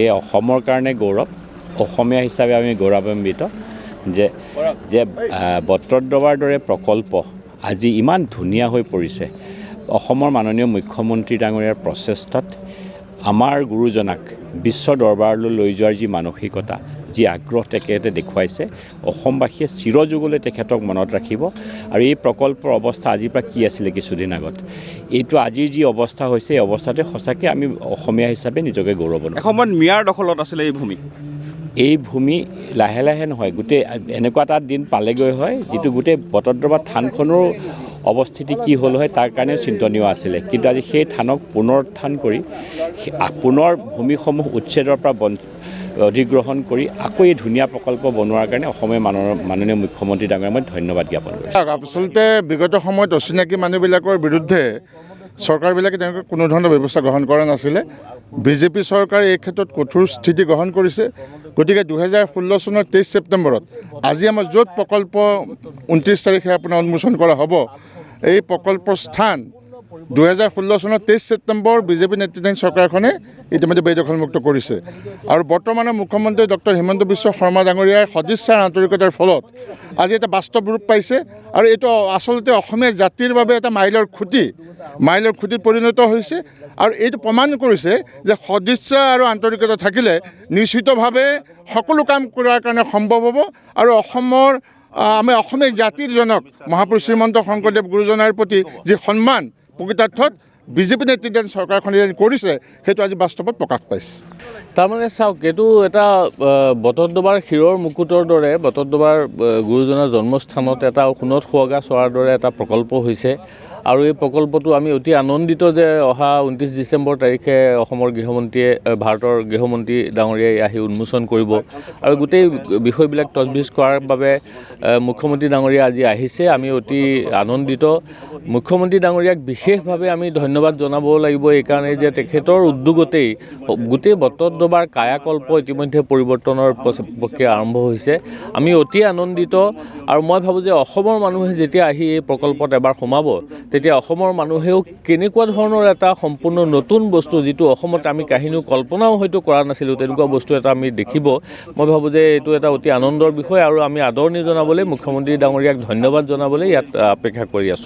এই অসমৰ কাৰণে গৌৰৱ, অসমীয়া হিচাপে আমি গৌৰৱান্বিত যে বটদ্ৰৱাৰ দৰে প্ৰকল্প আজি ইমান ধুনীয়া হৈ পৰিছে। অসমৰ মাননীয় মুখ্যমন্ত্ৰী ডাঙৰীয়াৰ প্ৰচেষ্টাত আমাৰ গুৰুজনাক বিশ্ব দৰবাৰলৈ লৈ যোৱাৰ যি মানসিকতা, যি আগ্ৰহ তেখেতে দেখুৱাইছে, অসমবাসীয়ে চিৰযুগলৈ তেখেতক মনত ৰাখিব। আৰু এই প্ৰকল্পৰ অৱস্থা আজিৰ পৰা কি আছিলে কিছুদিন আগত, এইটো আজিৰ যি অৱস্থা হৈছে, এই অৱস্থাতে সঁচাকৈ আমি অসমীয়া হিচাপে নিজকে গৌৰৱ অনুভৱ। এসময়ত মিয়াৰ দখলত আছিলে এই ভূমি লাহে লাহে নহয়, গোটেই এনেকুৱা এটা দিন পালেগৈ হয় যিটো গোটেই বটদ্ৰৱা থানখনৰ অৱস্থিতি কি হ'ল হয় তাৰ কাৰণেও চিন্তনীয় আছিলে। কিন্তু আজি সেই থানক পুনৰুত্থান কৰি পুনৰ ভূমিসমূহ উচ্ছেদৰ পৰা অধিগ্ৰহণ কৰি আকৌ এই ধুনীয়া প্ৰকল্প বনোৱাৰ কাৰণে অসমীয়া মাননীয় মুখ্যমন্ত্ৰী ডাঙৰীয়াক মই ধন্যবাদ জ্ঞাপন কৰিছোঁ। আচলতে বিগত সময়ত অচিনাকি মানুহবিলাকৰ বিৰুদ্ধে চৰকাৰবিলাকে তেনেকৈ কোনো ধৰণৰ ব্যৱস্থা গ্ৰহণ কৰা নাছিলে। বিজেপি চৰকাৰে এই ক্ষেত্ৰত কঠোৰ স্থিতি গ্ৰহণ কৰিছে। গতিকে 2016 চনৰ 23 ছেপ্টেম্বৰত আজি আমাৰ য'ত প্ৰকল্প 29 তাৰিখে আপোনাৰ উন্মোচন কৰা হ'ব, এই প্ৰকল্পৰ স্থান 2016 চনৰ 23 ছেপ্টেম্বৰ বিজেপি নেতৃত্বাধীন চৰকাৰখনে ইতিমধ্যে বেদখলমুক্ত কৰিছে। আৰু বৰ্তমানৰ মুখ্যমন্ত্ৰী ডক্টৰ হিমন্ত বিশ্ব শৰ্মা ডাঙৰীয়াৰ সদিচ্ছাৰ আন্তৰিকতাৰ ফলত আজি এটা বাস্তৱ ৰূপ পাইছে। আৰু এইটো আচলতে অসমীয়া জাতিৰ বাবে এটা মাইলৰ খুঁটিত পৰিণত হৈছে। আৰু এইটো প্ৰমাণ কৰিছে যে সদিচ্ছা আৰু আন্তৰিকতা থাকিলে নিশ্চিতভাৱে সকলো কাম কৰাৰ কাৰণে সম্ভৱ হ'ব। আৰু আমি অসমীয়া জাতিৰ জনক মহাপুৰুষ শ্ৰীমন্ত শংকৰদেৱ গুৰুজনাৰ প্ৰতি যি সন্মান প্ৰকৃতাৰ্থত বিজেপি নেতৃত্বাধীন চৰকাৰখনে কৰিছে, সেইটো আজি বাস্তৱত প্ৰকাশ পাইছে। তাৰমানে চাওক, এইটো এটা বটদ্ৰৱাৰ শিৰৰ মুকুটৰ দৰে বটদ্ৰৱাৰ গুৰুজনাৰ জন্মস্থানত এটা সোণত সুৱগা চৰাৰ দৰে এটা প্ৰকল্প হৈছে। আৰু এই প্ৰকল্পটো আমি অতি আনন্দিত যে অহা 29 ডিচেম্বৰ তাৰিখে অসমৰ ভাৰতৰ গৃহমন্ত্ৰী ডাঙৰীয়াই আহি উন্মোচন কৰিব। আৰু গোটেই বিষয়বিলাক তজবিজ কৰাৰ বাবে মুখ্যমন্ত্ৰী ডাঙৰীয়া আজি আহিছে। আমি অতি আনন্দিত। মুখ্যমন্ত্ৰী ডাঙৰীয়াক বিশেষভাৱে আমি ধন্যবাদ জনাব লাগিব এইকাৰণে যে তেখেতৰ উদ্যোগতেই গোটেই বটদ্ৰৱাৰ কায়াকল্প ইতিমধ্যে পৰিৱৰ্তনৰ প্ৰক্ৰিয়া আৰম্ভ হৈছে। আমি অতি আনন্দিত। আৰু মই ভাবোঁ যে অসমৰ মানুহে যেতিয়া আহি এই প্ৰকল্পত এবাৰ সোমাব, তেতিয়া অসমৰ মানুহেও কেনেকুৱা ধৰণৰ এটা সম্পূৰ্ণ নতুন বস্তু, যিটো অসমত আমি কাহিনীও কল্পনাও হয়তো কৰা নাছিলোঁ, তেনেকুৱা বস্তু এটা আমি দেখিব। মই ভাবোঁ যে এইটো এটা অতি আনন্দৰ বিষয়। আৰু আমি আদৰণি জনাবলৈ মুখ্যমন্ত্ৰী ডাঙৰীয়াক ধন্যবাদ জনাবলৈ ইয়াত অপেক্ষা কৰি আছোঁ।